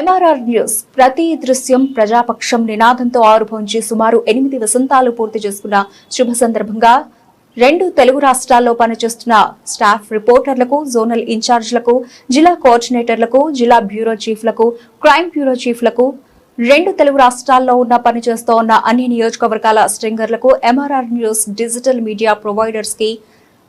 MRR news ప్రతి దృశ్యం ప్రజాపక్షం నినాదంతో ఆరుభవించి సుమారు 8 వసంతాలు పూర్తి చేసుకున్న శుభ సందర్భంగా 2 తెలుగు రాష్ట్రాల్లో పనిచేస్తున్న స్టాఫ్ రిపోర్టర్లకు, జోనల్ ఇన్ఛార్జ్లకు, జిల్లా కోఆర్డినేటర్లకు, జిల్లా బ్యూరో చీఫ్లకు, క్రైమ్ బ్యూరో చీఫ్లకు, 2 తెలుగు రాష్ట్రాల్లో పనిచేస్తూ ఉన్న అన్ని నియోజకవర్గాల స్ట్రింగర్లకు, MRR news digital media providers కి,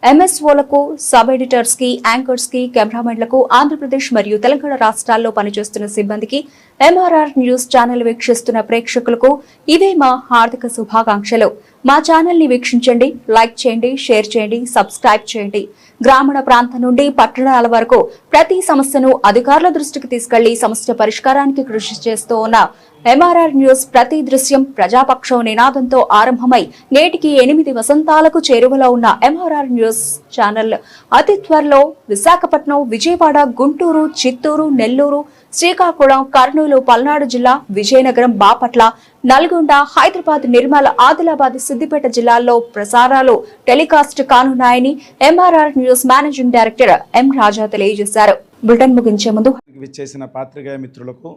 ఎంఎస్ఓలకు, సబ్ ఎడిటర్స్ కి, యాంకర్స్ కి, కెమెరామెన్లకు, ఆంధ్రప్రదేశ్ మరియు తెలంగాణ రాష్ట్రాల్లో పనిచేస్తున్న సిబ్బందికి, ఎంఆర్ఆర్ న్యూస్ ఛానల్ వీక్షిస్తున్న ప్రేక్షకులకు ఇవే మా హార్దిక శుభాకాంక్షలు. మా ఛానల్ ని వీక్షించండి, లైక్ చేయండి, షేర్ చేయండి, సబ్స్క్రైబ్ చేయండి. గ్రామీణ ప్రాంతం నుండి పట్టణాల వరకు ప్రతి సమస్యను అధికారుల దృష్టికి తీసుకెళ్లి సమస్య పరిష్కారానికి కృషి చేస్తూ ఉన్న ఎంఆర్ఆర్ న్యూస్ ప్రతి దృశ్యం ప్రజాపక్షం నినాదంతో ఆరంభమై నేటికి 8 వసంతాలకు చేరువలో ఉన్న ఎంఆర్ఆర్ న్యూస్ ఛానల్ అతి త్వరలో విశాఖపట్నం, విజయవాడ, గుంటూరు, చిత్తూరు, నెల్లూరు, శ్రీకాకుళం, కర్నూలు, పల్నాడు జిల్లా, విజయనగరం, బాపట్ల, నల్గొండ, హైదరాబాద్, నిర్మల్, ఆదిలాబాద్, సిద్దిపేట జిల్లాల్లో ప్రసారాలు టెలికాస్ట్ కానున్నాయని MRR news managing director M Raja తెలియజేశారు. బులెటిన్ ముగించే ముందు విచ్చేసిన పాత్రికేయ మిత్రులకు,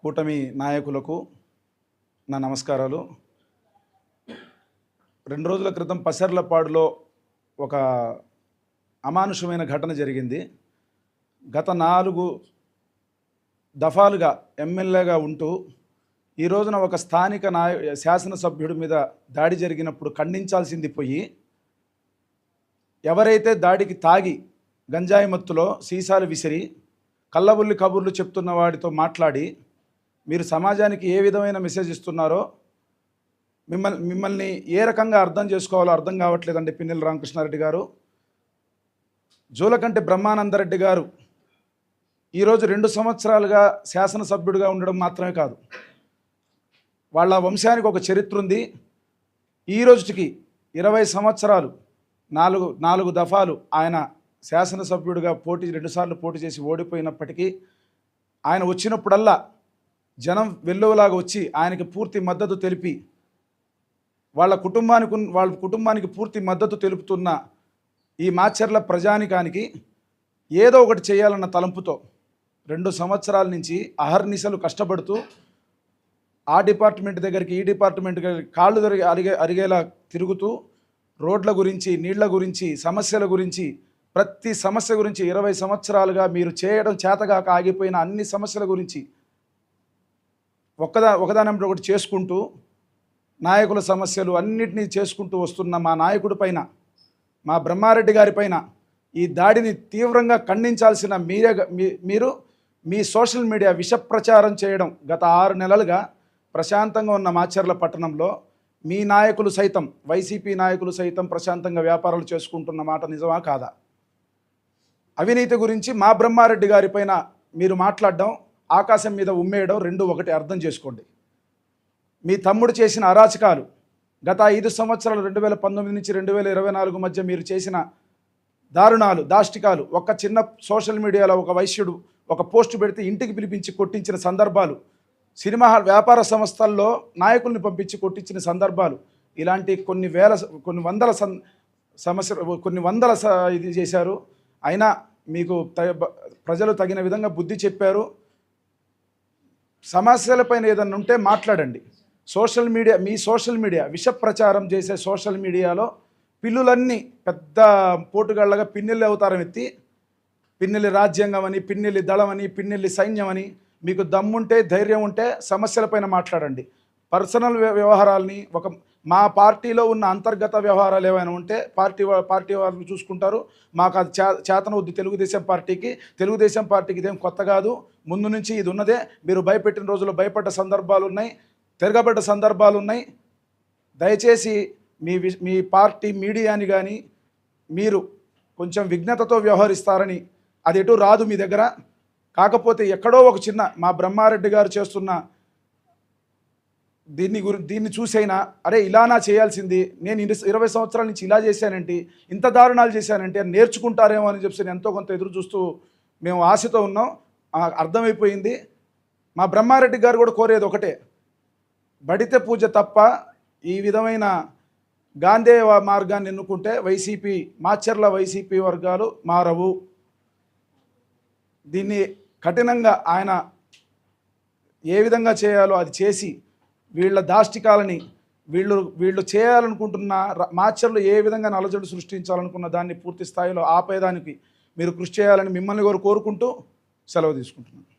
కూటమి నాయకులకు నా నమస్కారాలు. 2 రోజుల క్రితం పసర్లపాడులో ఒక అమానుషమైన ఘటన జరిగింది. గత 4 దఫాలుగా ఎమ్మెల్యేగా ఉంటూ ఈ రోజున ఒక స్థానిక శాసనసభ్యుడి మీద దాడి జరిగినప్పుడు ఖండించాల్సింది పోయి, ఎవరైతే దాడికి తాగి గంజాయి మత్తులో సీసాలు విసిరి కల్లబుల్లి కబుర్లు చెప్తున్న వాడితో మాట్లాడి మీరు సమాజానికి ఏ విధమైన మెసేజ్ ఇస్తున్నారో మిమ్మల్ని ఏ రకంగా అర్థం చేసుకోవాలో అర్థం కావట్లేదండి. పిన్నెల రామకృష్ణారెడ్డి గారు, జూలకంటి బ్రహ్మానందరెడ్డి గారు ఈరోజు 2 సంవత్సరాలుగా శాసనసభ్యుడిగా ఉండడం మాత్రమే కాదు, వాళ్ళ వంశానికి ఒక చరిత్ర ఉంది. ఈ రోజుకి 20 సంవత్సరాలు 4 దఫాలు ఆయన శాసనసభ్యుడిగా 2 సార్లు పోటీ చేసి ఓడిపోయినప్పటికీ ఆయన వచ్చినప్పుడల్లా జనం వెల్లువలాగా వచ్చి ఆయనకి పూర్తి మద్దతు తెలిపి వాళ్ళ కుటుంబానికి పూర్తి మద్దతు తెలుపుతున్న ఈ మాచర్ల ప్రజానికానికి ఏదో ఒకటి చేయాలన్న తలంపుతో 2 సంవత్సరాల నుంచి అహర్నిశలు కష్టపడుతూ ఆ డిపార్ట్మెంట్ దగ్గరికి ఈ డిపార్ట్మెంట్ కాళ్ళు అరిగేలా తిరుగుతూ రోడ్ల గురించి, నీళ్ల గురించి, సమస్యల గురించి, ప్రతి సమస్య గురించి 20 సంవత్సరాలుగా మీరు చేయడం చేతగాక ఆగిపోయిన అన్ని సమస్యల గురించి ఒకదానంటే ఒకటి చేసుకుంటూ నాయకుల సమస్యలు అన్నిటినీ చేసుకుంటూ వస్తున్న మా నాయకుడి పైన, మా బ్రహ్మారెడ్డి గారి పైన ఈ దాడిని తీవ్రంగా ఖండించాల్సిన మీరు మీ సోషల్ మీడియా విష ప్రచారం చేయడం గత 6 నెలలుగా ప్రశాంతంగా ఉన్న మాచర్ల పట్టణంలో మీ నాయకులు సైతం, వైసీపీ నాయకులు సైతం ప్రశాంతంగా వ్యాపారాలు చేసుకుంటున్న మాట నిజమా కాదా? అవినీతి గురించి మా బ్రహ్మారెడ్డి గారి పైన మీరు మాట్లాడడం ఆకాశం మీద ఉమ్మేయడం 2 ఒకటి అర్థం చేసుకోండి. మీ తమ్ముడు చేసిన అరాచకాలు గత 5 సంవత్సరాలు 2019 నుంచి 2024 మధ్య మీరు చేసిన దారుణాలు, దాష్టికాలు, ఒక చిన్న సోషల్ మీడియాలో ఒక వైశ్యుడు ఒక పోస్ట్ పెడితే ఇంటికి పిలిపించి కొట్టించిన సందర్భాలు, సినిమా వ్యాపార సంస్థల్లో నాయకుల్ని పంపించి కొట్టించిన సందర్భాలు, ఇలాంటి కొన్ని వందల ఇది చేశారు. అయినా మీకు ప్రజలు తగిన విధంగా బుద్ధి చెప్పారు. సమస్యలపైన ఏదన్నా ఉంటే మాట్లాడండి. మీ సోషల్ మీడియా విష ప్రచారం చేసే సోషల్ మీడియాలో పిల్లులన్నీ పెద్ద పోటుగాళ్ళగా పిన్నెల్లి అవతారం ఎత్తి పిన్నెల్లి రాజ్యాంగం అని, పిన్నెల్లి దళం అని, పిన్నెల్లి సైన్యం అని, మీకు దమ్ముంటే ధైర్యం ఉంటే సమస్యలపైన మాట్లాడండి. పర్సనల్ వ్యవహారాలని, మా పార్టీలో ఉన్న అంతర్గత వ్యవహారాలు ఏమైనా ఉంటే పార్టీ వాళ్ళు చూసుకుంటారు. మాకు అది చేతనవద్దు. తెలుగుదేశం పార్టీకి ఇదేం కొత్త కాదు, ముందు నుంచి ఇది ఉన్నదే. మీరు భయపెట్టిన రోజుల్లో భయపడ్డ సందర్భాలు ఉన్నాయి, తిరగబడ్డ సందర్భాలు ఉన్నాయి. దయచేసి మీ పార్టీ మీడియాని కానీ మీరు కొంచెం విఘ్నతతో వ్యవహరిస్తారని, అది ఎటు రాదు మీ దగ్గర. కాకపోతే ఎక్కడో ఒక చిన్న మా బ్రహ్మారెడ్డి గారు చేస్తున్న దీన్ని చూసైనా అరే ఇలానా చేయాల్సింది, నేను 20 సంవత్సరాల నుంచి ఇలా చేశానంటే, ఇంత దారుణాలు చేశానంటే నేర్చుకుంటారేమో అని చెప్పి ఎంతో కొంత ఎదురు చూస్తూ మేము ఆశతో ఉన్నాం. అర్థమైపోయింది. మా బ్రహ్మారెడ్డి గారు కూడా కోరేది ఒకటే, బడితే పూజ తప్ప ఈ విధమైన గాంధేయ మార్గాన్ని ఎన్నుకుంటే మాచర్ల వైసీపీ వర్గాలు మారవు. దీన్ని కఠినంగా ఆయన ఏ విధంగా చేయాలో అది చేసి వీళ్ళ దాష్టికాలని వీళ్ళు చేయాలనుకుంటున్న మాచర్లు ఏ విధంగా నలజడు సృష్టించాలనుకున్న దాన్ని పూర్తి స్థాయిలో ఆపేదానికి మీరు కృషి చేయాలని మిమ్మల్ని కోరుకుంటూ సెలవు తీసుకుంటున్నాను.